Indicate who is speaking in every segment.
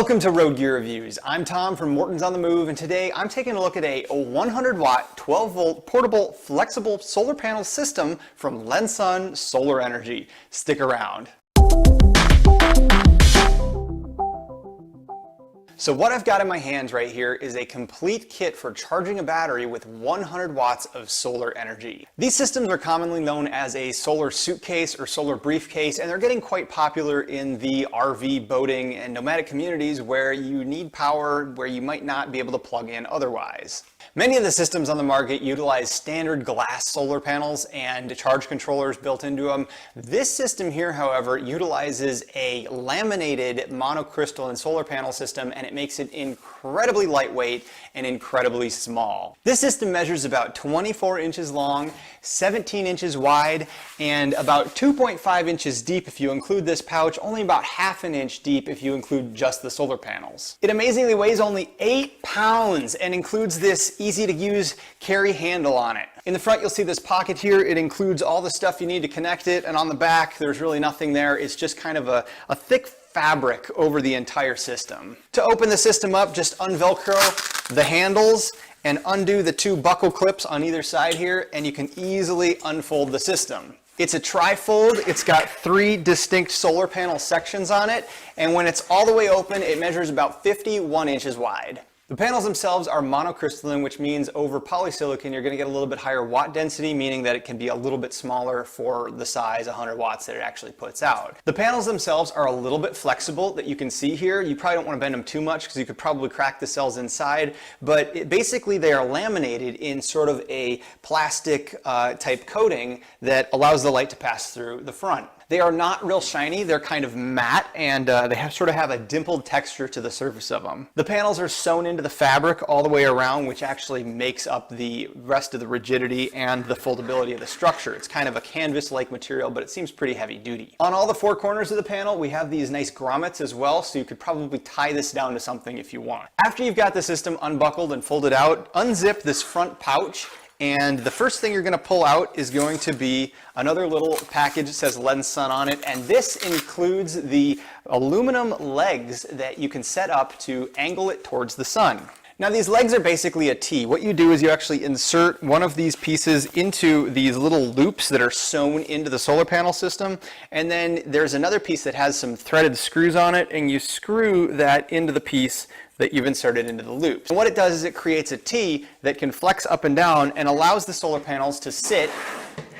Speaker 1: Welcome to Road Gear Reviews. I'm Tom from Morton's on the Move, and today I'm taking a look at a 100 watt, 12 volt, portable, flexible solar panel system from Lensun Solar Energy. Stick around. So what I've got in my hands right here is a complete kit for charging a battery with 100 watts of solar energy. These systems are commonly known as a solar suitcase or solar briefcase, and they're getting quite popular in the RV, boating, and nomadic communities where you need power where you might not be able to plug in otherwise. Many of the systems on the market utilize standard glass solar panels and charge controllers built into them. This system here, however, utilizes a laminated monocrystalline solar panel system, and it makes it incredibly lightweight and incredibly small. This system measures about 24 inches long, 17 inches wide, and about 2.5 inches deep if you include this pouch, only about half an inch deep if you include just the solar panels. It amazingly weighs only 8 pounds and includes this easy to use carry handle on it. In the front you'll see this pocket here. It includes all the stuff you need to connect it, and on the back there's really nothing there. It's just kind of a thick fabric over the entire system. To open the system up, just unvelcro the handles and undo the 2 buckle clips on either side here, and you can easily unfold the system. It's a trifold. It's got 3 distinct solar panel sections on it, and when it's all the way open, it measures about 51 inches wide. The panels themselves are monocrystalline, which means over polysilicon you're going to get a little bit higher watt density, meaning that it can be a little bit smaller for the size 100 watts that it actually puts out. The panels themselves are a little bit flexible that you can see here. You probably don't want to bend them too much because you could probably crack the cells inside, but basically they are laminated in sort of a plastic type coating that allows the light to pass through the front. They are not real shiny, they're kind of matte, and they sort of have a dimpled texture to the surface of them. The panels are sewn into the fabric all the way around, which actually makes up the rest of the rigidity and the foldability of the structure. It's kind of a canvas-like material, but it seems pretty heavy duty. On all the 4 corners of the panel, we have these nice grommets as well, so you could probably tie this down to something if you want. After you've got the system unbuckled and folded out, unzip this front pouch, and the first thing you're going to pull out is going to be another little package that says Lensun on it, and this includes the aluminum legs that you can set up to angle it towards the sun. Now these legs are basically a T. What you do is you actually insert one of these pieces into these little loops that are sewn into the solar panel system, and then there's another piece that has some threaded screws on it, and you screw that into the piece that you've inserted into the loops. And what it does is it creates a T that can flex up and down and allows the solar panels to sit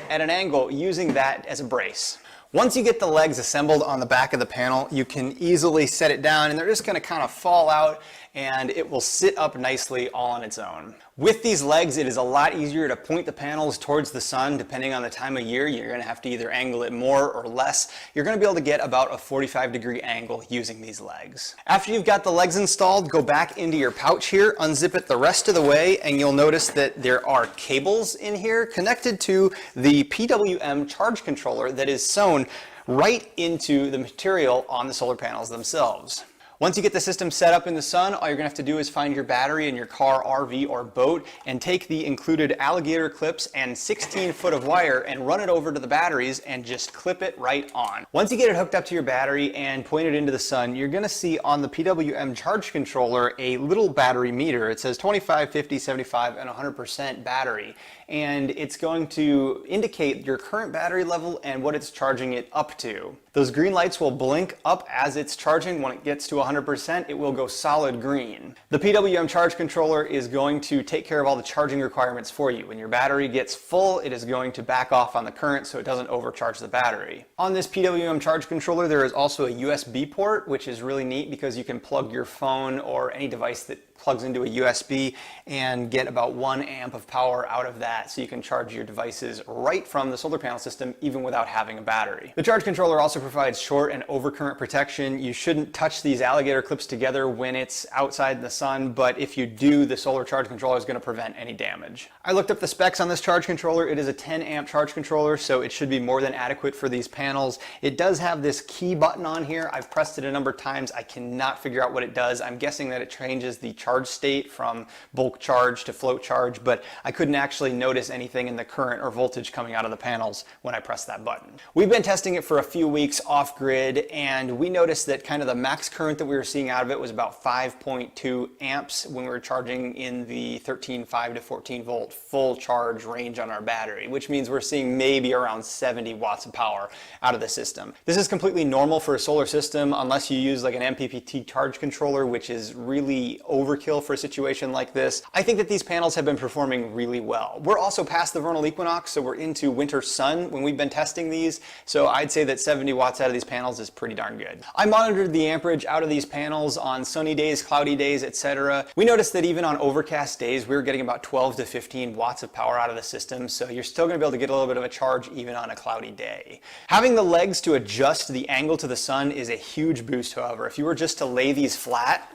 Speaker 1: at an angle using that as a brace. Once you get the legs assembled on the back of the panel, you can easily set it down, and they're just going to kind of fall out, and it will sit up nicely all on its own. With these legs, it is a lot easier to point the panels towards the sun. Depending on the time of year, you're going to have to either angle it more or less. You're going to be able to get about a 45-degree angle using these legs. After you've got the legs installed, go back into your pouch here, unzip it the rest of the way, and you'll notice that there are cables in here connected to the PWM charge controller that is sewn right into the material on the solar panels themselves. Once you get the system set up in the sun, all you're going to have to do is find your battery in your car, RV, or boat and take the included alligator clips and 16 foot of wire and run it over to the batteries and just clip it right on. Once you get it hooked up to your battery and point it into the sun, you're going to see on the PWM charge controller a little battery meter. It says 25, 50, 75, and 100% battery. And it's going to indicate your current battery level and what it's charging it up to. Those green lights will blink up as it's charging. When it gets to 100%, it will go solid green. The PWM charge controller is going to take care of all the charging requirements for you. When your battery gets full, it is going to back off on the current so it doesn't overcharge the battery. On this PWM charge controller, there is also a USB port, which is really neat because you can plug your phone or any device that plugs into a USB and get about 1 amp of power out of that, so you can charge your devices right from the solar panel system even without having a battery. The charge controller also provides short and overcurrent protection. You shouldn't touch these alligator clips together when it's outside in the sun, but if you do, the solar charge controller is going to prevent any damage. I looked up the specs on this charge controller. It is a 10 amp charge controller, so it should be more than adequate for these panels. It does have this key button on here. I've pressed it a number of times. I cannot figure out what it does. I'm guessing that it changes the charge state from bulk charge to float charge, but I couldn't actually notice anything in the current or voltage coming out of the panels when I pressed that button. We've been testing it for a few weeks off grid, and we noticed that kind of the max current that we were seeing out of it was about 5.2 amps when we were charging in the 13.5 to 14 volt full charge range on our battery, which means we're seeing maybe around 70 watts of power out of the system. This is completely normal for a solar system unless you use like an MPPT charge controller, which is really overkill for a situation like this. I think that these panels have been performing really well. We're also past the vernal equinox, so we're into winter sun when we've been testing these, so I'd say that 70 watts out of these panels is pretty darn good. I monitored the amperage out of these panels on sunny days, cloudy days, etc. We noticed that even on overcast days, we were getting about 12 to 15 watts of power out of the system, so you're still going to be able to get a little bit of a charge even on a cloudy day. Having the legs to adjust the angle to the sun is a huge boost, however. If you were just to lay these flat,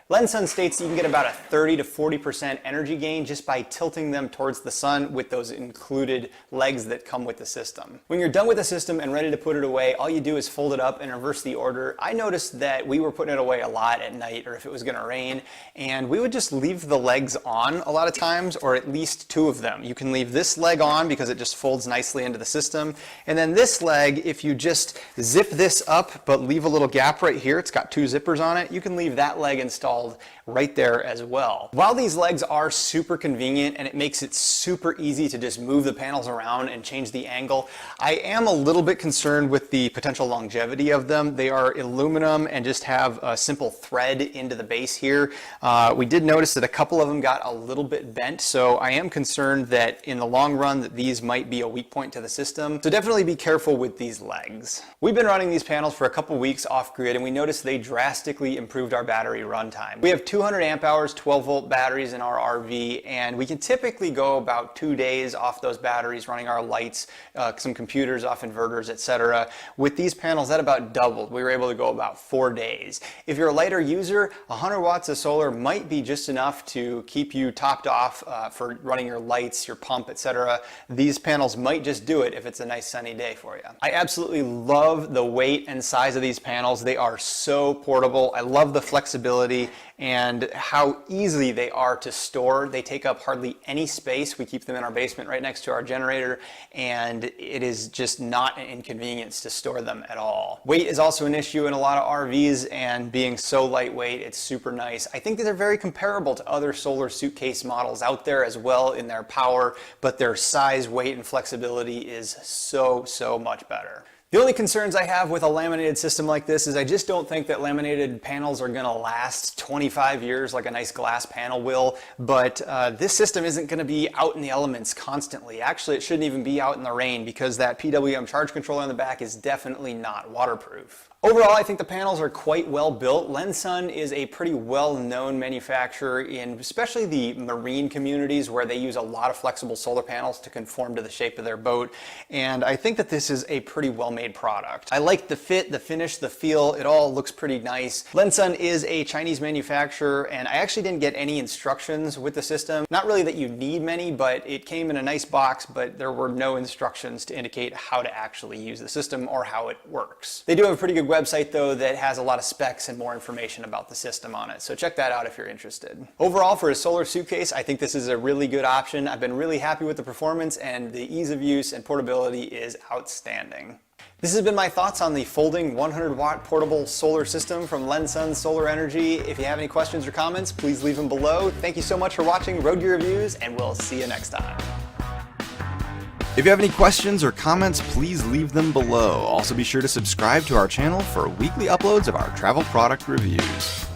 Speaker 1: Lensun states that you can get about a 30 to 40% energy gain just by tilting them towards the sun with those included legs that come with the system. When you're done with the system and ready to put it away, all you do is fold it up and reverse the order. I noticed that we were putting it away a lot at night or if it was going to rain, and we would just leave the legs on a lot of times, or at least two of them. You can leave this leg on because it just folds nicely into the system, and then this leg, if you just zip this up but leave a little gap right here, it's got two zippers on it, you can leave that leg installed right there as well. While these legs are super convenient and it makes it super easy to just move the panels around and change the angle, I am a little bit concerned with the potential longevity of them. They are aluminum and just have a simple thread into the base here. We did notice that a couple of them got a little bit bent, so I am concerned that in the long run that these might be a weak point to the system. So definitely be careful with these legs. We've been running these panels for a couple weeks off grid, and we noticed they drastically improved our battery runtime. We have 200 amp hours, 12 volt batteries in our RV, and we can typically go about 2 days off those batteries running our lights, some computers off inverters, etc. With these panels, that about doubled. We were able to go about 4 days. If you're a lighter user, 100 watts of solar might be just enough to keep you topped off for running your lights, your pump, etc. These panels might just do it if it's a nice sunny day for you. I absolutely love the weight and size of these panels. They are so portable. I love the flexibility and how easy they are to store. They take up hardly any space. We keep them in our basement right next to our generator, and it is just not an inconvenience to store them at all. Weight is also an issue in a lot of RVs, and being so lightweight, it's super nice. I think that they're very comparable to other solar suitcase models out there as well in their power, but their size, weight, and flexibility is so much better. The only concerns I have with a laminated system like this is I just don't think that laminated panels are going to last 25 years like a nice glass panel will, but this system isn't going to be out in the elements constantly. Actually, it shouldn't even be out in the rain because that PWM charge controller on the back is definitely not waterproof. Overall, I think the panels are quite well built. Lensun is a pretty well-known manufacturer in especially the marine communities where they use a lot of flexible solar panels to conform to the shape of their boat, and I think that this is a pretty well-made product. I like the fit, the finish, the feel. It all looks pretty nice. Lensun is a Chinese manufacturer, and I actually didn't get any instructions with the system. Not really that you need many, but it came in a nice box, but there were no instructions to indicate how to actually use the system or how it works. They do have a pretty good website though that has a lot of specs and more information about the system on it, so check that out if you're interested. Overall, for a solar suitcase, I think this is a really good option. I've been really happy with the performance, and the ease of use and portability is outstanding. This has been my thoughts on the folding 100-watt portable solar system from Lensun Solar Energy. If you have any questions or comments, please leave them below. Thank you so much for watching Road Gear Reviews, and we'll see you next time.
Speaker 2: If you have any questions or comments, please leave them below. Also be sure to subscribe to our channel for weekly uploads of our travel product reviews.